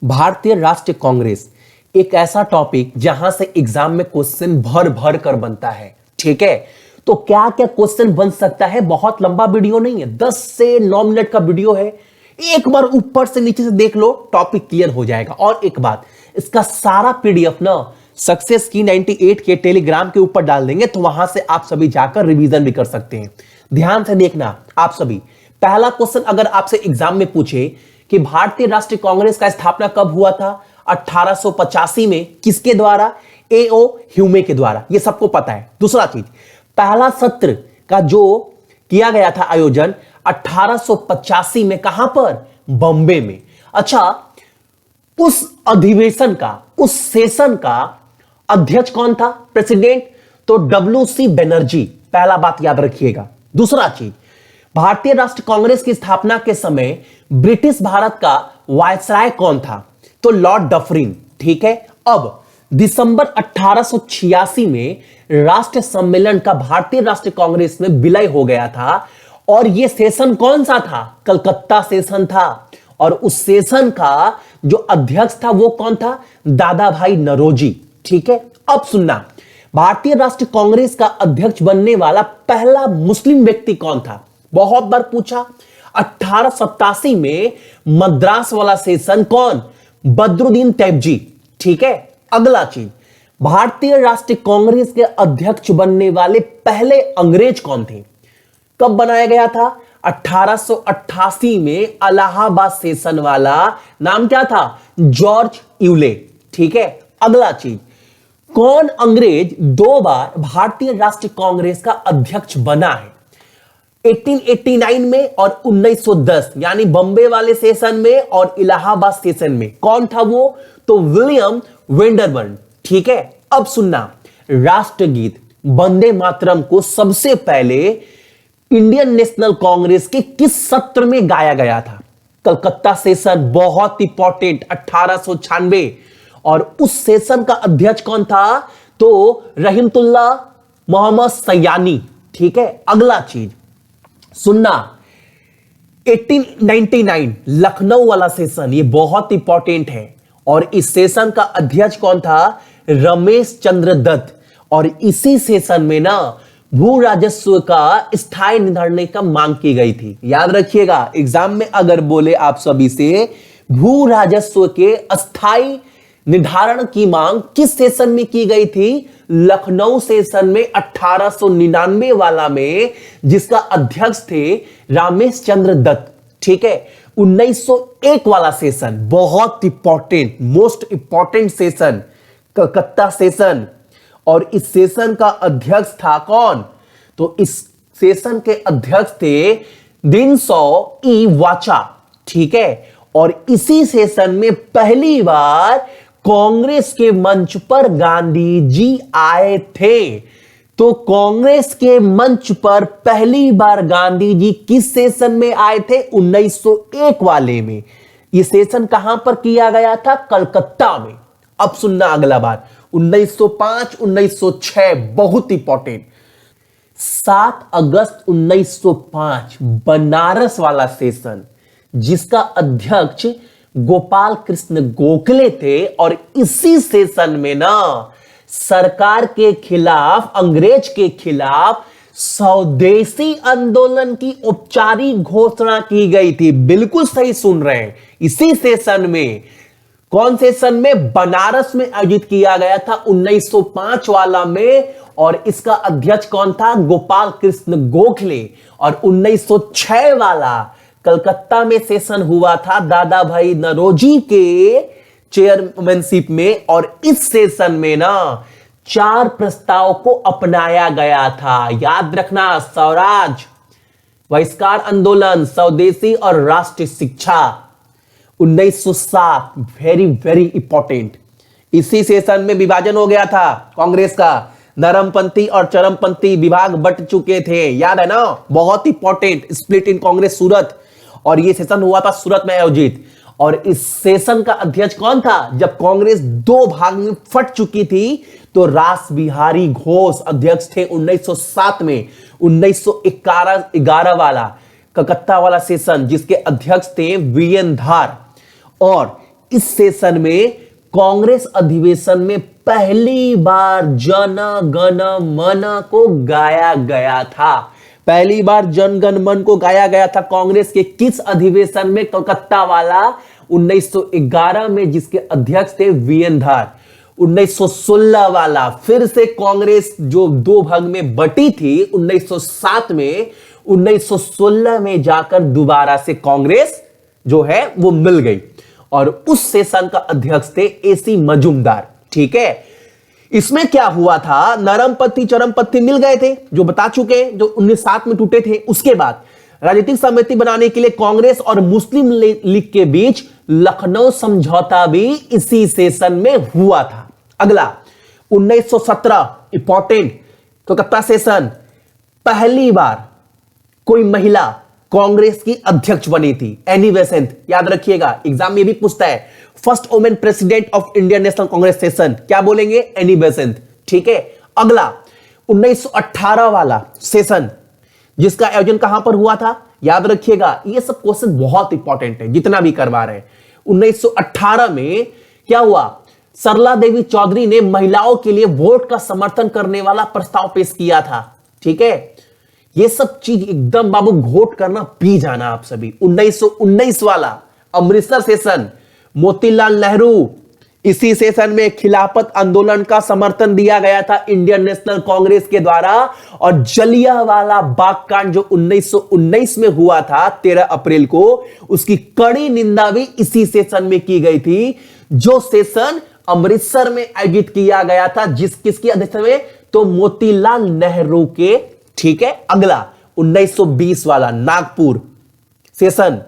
भारतीय राष्ट्रीय कांग्रेस एक ऐसा टॉपिक जहां से एग्जाम में क्वेश्चन भर भर कर बनता है। ठीक है, तो क्या क्या क्वेश्चन बन सकता है। बहुत लंबा वीडियो नहीं है, 10 से 9 मिनट का वीडियो है। एक बार ऊपर से नीचे से देख लो, टॉपिक क्लियर हो जाएगा। और एक बात, इसका सारा पीडीएफ ना सक्सेस की 98 के टेलीग्राम के ऊपर डाल देंगे, तो वहां से आप सभी जाकर रिवीजन भी कर सकते हैं। ध्यान से देखना आप सभी। पहला क्वेश्चन अगर आपसे एग्जाम में पूछे कि भारतीय राष्ट्रीय कांग्रेस का स्थापना कब हुआ था, 1885 में, किसके द्वारा? एओ ह्यूमे के द्वारा। यह सबको पता है। दूसरा चीज, पहला सत्र का जो किया गया था आयोजन 1885 में, कहां पर? बॉम्बे में। अच्छा, उस अधिवेशन का, उस सेशन का अध्यक्ष कौन था? प्रेसिडेंट तो WC बनर्जी। पहला बात याद रखिएगा। दूसरा चीज, भारतीय राष्ट्रीय कांग्रेस की स्थापना के समय ब्रिटिश भारत का वायसराय कौन था? तो लॉर्ड डफरिन। ठीक है, अब दिसंबर 1886 में राष्ट्रीय सम्मेलन का भारतीय राष्ट्रीय कांग्रेस में विलय हो गया था। और यह सेशन कौन सा था? कलकत्ता सेशन था। और उस सेशन का जो अध्यक्ष था वो कौन था? दादा भाई नौरोजी। ठीक है, अब सुनना, भारतीय राष्ट्रीय कांग्रेस का अध्यक्ष बनने वाला पहला मुस्लिम व्यक्ति कौन था? बहुत बार पूछा। 1887 में मद्रास वाला सेशन कौन? बदरुद्दीन तैयबजी। ठीक है, अगला चीज, भारतीय राष्ट्रीय कांग्रेस के अध्यक्ष बनने वाले पहले अंग्रेज कौन थे? कब बनाया गया था? 1888 में इलाहाबाद सेशन वाला। नाम क्या था? George Yule. ठीक है, अगला चीज, कौन अंग्रेज 2 बार भारतीय राष्ट्रीय कांग्रेस का अध्यक्ष बना है? 1889 में और 1910, यानी बॉम्बे वाले सेशन में और इलाहाबाद सेशन में। कौन था वो? तो विलियम वेंडरबर्न। ठीक है, अब सुनना, राष्ट्रगीत वंदे मातरम को सबसे पहले इंडियन नेशनल कांग्रेस के किस सत्र में गाया गया था? कलकत्ता सेशन, बहुत इंपॉर्टेंट, 1896। और उस सेशन का अध्यक्ष कौन था? तो रहीमतुल्लाह मोहम्मद सयानी। ठीक है, अगला चीज सुनना, 1899 लखनऊ वाला सेशन, ये बहुत इंपॉर्टेंट है। और इस सेशन का अध्यक्ष कौन था? रमेश चंद्र दत्त। और इसी सेशन में ना भू राजस्व का स्थायी निर्धारण का मांग की गई थी। याद रखिएगा, एग्जाम में अगर बोले आप सभी से भू राजस्व के अस्थायी निर्धारण की मांग किस सेशन में की गई थी? लखनऊ सेशन में, 1899 वाला में, जिसका अध्यक्ष थे रमेश चंद्र दत्त। ठीक है, 1901 वाला सेशन, बहुत important, most important session, Calcutta session. और इस सेशन का अध्यक्ष था कौन? तो इस सेशन के अध्यक्ष थे दिनसो ई वाचा। ठीक है, और इसी सेशन में पहली बार कांग्रेस के मंच पर गांधी जी आए थे। तो कांग्रेस के मंच पर पहली बार गांधी जी किस सेशन में आए थे? 1901 वाले में। यह सेशन कहां पर किया गया था? कलकत्ता में। अब सुनना अगला बात, 1905, 1906, बहुत इंपॉर्टेंट, 7 अगस्त 1905 बनारस वाला सेशन, जिसका अध्यक्ष गोपाल कृष्ण गोखले थे। और इसी सेशन में ना सरकार के खिलाफ, अंग्रेज के खिलाफ स्वदेशी आंदोलन की औपचारिक घोषणा की गई थी। बिल्कुल सही सुन रहे हैं, इसी सेशन में। कौन सेशन में? बनारस में आयोजित किया गया था, 1905 वाला में। और इसका अध्यक्ष कौन था? गोपाल कृष्ण गोखले। और 1906 वाला कलकत्ता में सेशन हुआ था दादा भाई नौरोजी के चेयरमैनशिप में। और इस सेशन में ना 4 प्रस्ताव को अपनाया गया था। याद रखना, स्वराज, बहिष्कार आंदोलन, स्वदेशी और राष्ट्रीय शिक्षा। 1907, वेरी वेरी इंपॉर्टेंट। इसी सेशन में विभाजन हो गया था कांग्रेस का, नरमपंथी और चरमपंथी विभाग बट चुके थे। याद है ना, बहुत इंपॉर्टेंट, स्प्लिट इन कांग्रेस सूरत। और यह सेशन हुआ था सूरत में आयोजित। और इस सेशन का अध्यक्ष कौन था? जब कांग्रेस 2 भाग में फट चुकी थी, तो रास बिहारी घोष अध्यक्ष थे 1907 में। 1911 वाला कलकत्ता वाला सेशन, जिसके अध्यक्ष थे वीएन धार। और इस सेशन में कांग्रेस अधिवेशन में पहली बार जन गण मन को गाया गया था। पहली बार जन गण मन को गाया गया था कांग्रेस के किस अधिवेशन में? कोलकाता वाला 1911 में, जिसके अध्यक्ष थे वीएन धर। 1916 वाला फिर से कांग्रेस जो दो भाग में बटी थी 1907 में, 1916 में जाकर दोबारा से कांग्रेस जो है वो मिल गई और उस सेशन का अध्यक्ष थे एसी मजूमदार। ठीक है, इसमें क्या हुआ था, नरम पत्ती चरम पत्ती मिल गए थे जो बता चुके, जो 1907 में टूटे थे। उसके बाद राजनीतिक समिति बनाने के लिए कांग्रेस और मुस्लिम लीग के बीच लखनऊ समझौता भी इसी सेशन में हुआ था। अगला 1917 इंपॉर्टेंट कोलकाता सेशन, पहली बार कोई महिला कांग्रेस की अध्यक्ष बनी थी, एनी बेसेंट। याद रखिएगा, एग्जाम में भी पूछता है, first women president of Indian national Congress session, क्या बोलेंगे? Annie Besant. ठीक है, अगला 1918 वाला सेशन, जिसका आयोजन कहां पर हुआ था? याद रखिएगा, ये सब क्वेश्चन बहुत इंपॉर्टेंट है जितना भी करवा रहे हैं। 1918 में क्या हुआ? सरला देवी चौधरी ने महिलाओं के लिए वोट का समर्थन करने वाला प्रस्ताव पेश किया था। ठीक है, ये सब चीज एकदम बाबू घोट करना, पी जाना आप सभी। 1919 वाला अमृतसर सेशन, मोतीलाल नेहरू, इसी सेशन में खिलाफत आंदोलन का समर्थन दिया गया था इंडियन नेशनल कांग्रेस के द्वारा। और जलियांवाला बाग कांड जो 1919 में हुआ था 13 अप्रैल को, उसकी कड़ी निंदा भी इसी सेशन में की गई थी, जो सेशन अमृतसर में आयोजित किया गया था। किसकी अध्यक्षता में? तो मोतीलाल नेहरू के। ठीक है, अगला 1920 वाला नागपुर सेशन,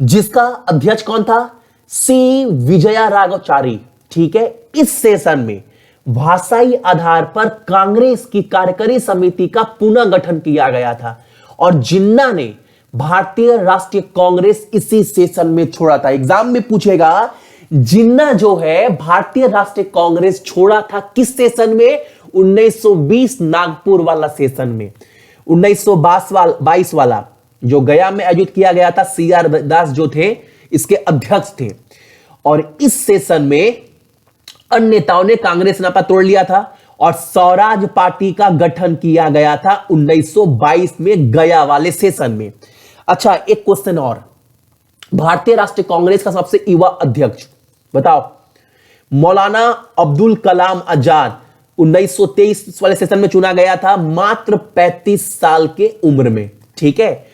जिसका अध्यक्ष कौन था? सी विजया राघवचारी। ठीक है, इस सेशन में भाषाई आधार पर कांग्रेस की कार्यकारी समिति का पुनः गठन किया गया था और जिन्ना ने भारतीय राष्ट्रीय कांग्रेस इसी सेशन में छोड़ा था। एग्जाम में पूछेगा, जिन्ना जो है भारतीय राष्ट्रीय कांग्रेस छोड़ा था किस सेशन में? 1920 नागपुर वाला सेशन में। 1922 वाला जो गया में आयोजित किया गया था, सीआर दास जो थे इसके अध्यक्ष थे। और इस सेशन में अन्य नेताओं ने कांग्रेस नाता तोड़ लिया था और स्वराज पार्टी का गठन किया गया था 1922 में गया वाले सेशन में। अच्छा, एक क्वेश्चन और, भारतीय राष्ट्रीय कांग्रेस का सबसे युवा अध्यक्ष बताओ? मौलाना अब्दुल कलाम आजाद 1923 वाले सेशन में चुना गया था, मात्र 35 साल के उम्र में। ठीक है,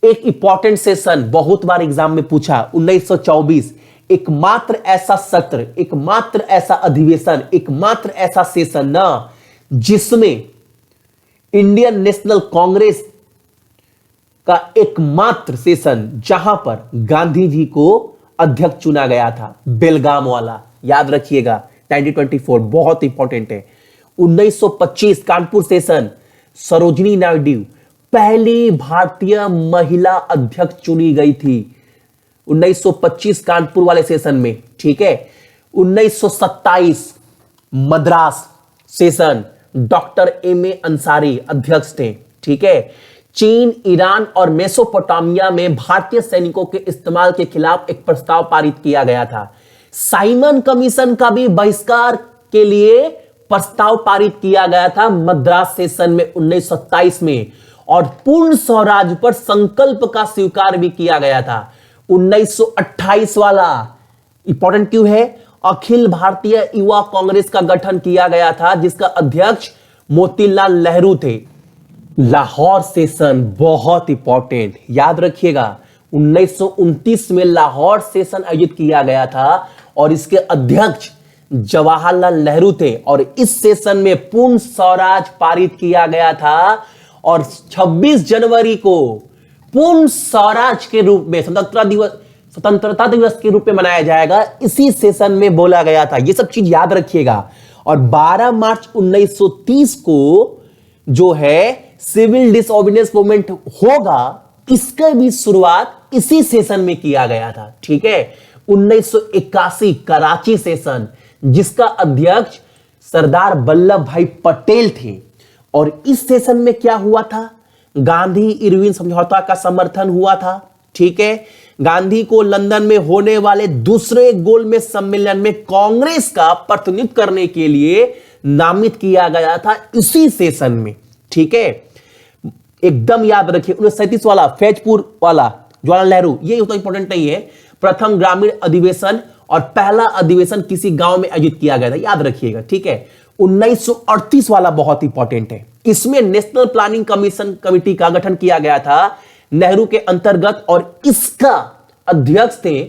एक इंपॉर्टेंट सेशन बहुत बार एग्जाम में पूछा, 1924, एकमात्र ऐसा सत्र, एकमात्र ऐसा अधिवेशन, एकमात्र ऐसा सेशन ना जिसमें इंडियन नेशनल कांग्रेस का एकमात्र सेशन जहां पर गांधी जी को अध्यक्ष चुना गया था, बेलगाम वाला। याद रखिएगा, 1924 बहुत इंपॉर्टेंट है। 1925 कानपुर सेशन, सरोजिनी नायडू पहली भारतीय महिला अध्यक्ष चुनी गई थी 1925 कानपुर वाले सेशन में। ठीक है, 1927 Madras session, doctor M A Ansari अध्यक्ष थे। ठीक है, चीन, ईरान और मेसोपोटामिया में भारतीय सैनिकों के इस्तेमाल के खिलाफ एक प्रस्ताव पारित किया गया था। साइमन कमीशन का भी बहिष्कार के लिए प्रस्ताव पारित किया गया था मद्रास सेशन में 1927 में। और पूर्ण स्वराज पर संकल्प का स्वीकार भी किया गया था। 1928 वाला इंपॉर्टेंट क्यों है? अखिल भारतीय युवा कांग्रेस का गठन किया गया था, जिसका अध्यक्ष मोतीलाल नेहरू थे। लाहौर सेशन बहुत इंपॉर्टेंट, याद रखिएगा, 1929 में लाहौर सेशन आयोजित किया गया था और इसके अध्यक्ष जवाहरलाल नेहरू थे। और इस सेशन में पूर्ण स्वराज पारित किया गया था और 26 जनवरी को पूर्ण स्वराज के रूप में स्वतंत्रता दिवस के रूप में मनाया जाएगा, इसी सेशन में बोला गया था। ये सब चीज याद रखिएगा। और 12 मार्च 1930 को जो है सिविल डिसओबीडियंस मूवमेंट होगा, इसका भी शुरुआत इसी सेशन में किया गया था। ठीक है, 1981 कराची सेशन, जिसका अध्यक्ष सरदार वल्लभ भाई पटेल थे। और इस सेशन में क्या हुआ था? गांधी इरविन समझौता का समर्थन हुआ था। ठीक है, गांधी को लंदन में होने वाले दूसरे गोलमेज सम्मेलन में कांग्रेस का प्रतिनिधित्व करने के लिए नामित किया गया था इसी सेशन में। ठीक है, एकदम याद रखिए। 1937 वाला फैजपुर वाला जवाहरलाल नेहरू, ये उतना इंपॉर्टेंट नहीं है। प्रथम ग्रामीण अधिवेशन और पहला अधिवेशन किसी गांव में आयोजित किया गया था, याद रखिएगा। ठीक है, 1938 वाला बहुत इंपॉर्टेंट है। इसमें नेशनल प्लानिंग कमीशन कमेटी का गठन किया गया था नेहरू के अंतर्गत और इसका अध्यक्ष थे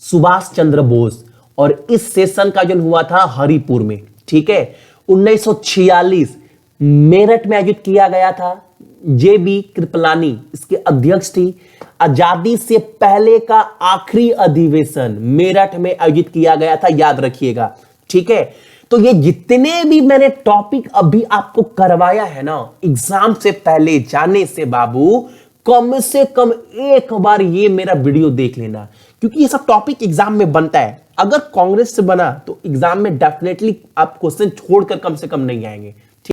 सुभाष चंद्र बोस और इस सेशन का आयोजन हुआ था हरिपुर में। ठीक है, 1946 मेरठ में आयोजित किया गया था। जेबी कृपलानी इसके अध्यक्ष थी। आजादी से पहले का आखिरी अधिवेशन मेरठ में आयोजित किया गया था, याद रखिएगा। ठीक है, तो ये जितने भी मैंने टॉपिक अभी आपको करवाया है ना एग्जाम से पहले जाने से बाबू, कम से कम एक बार ये मेरा वीडियो देख लेना, क्योंकि ये सब टॉपिक एग्जाम में बनता है। अगर कांग्रेस से बना तो एग्जाम में डेफिनेटली आप क्वेश्चन छोड़कर कम से कम नहीं आएंगे।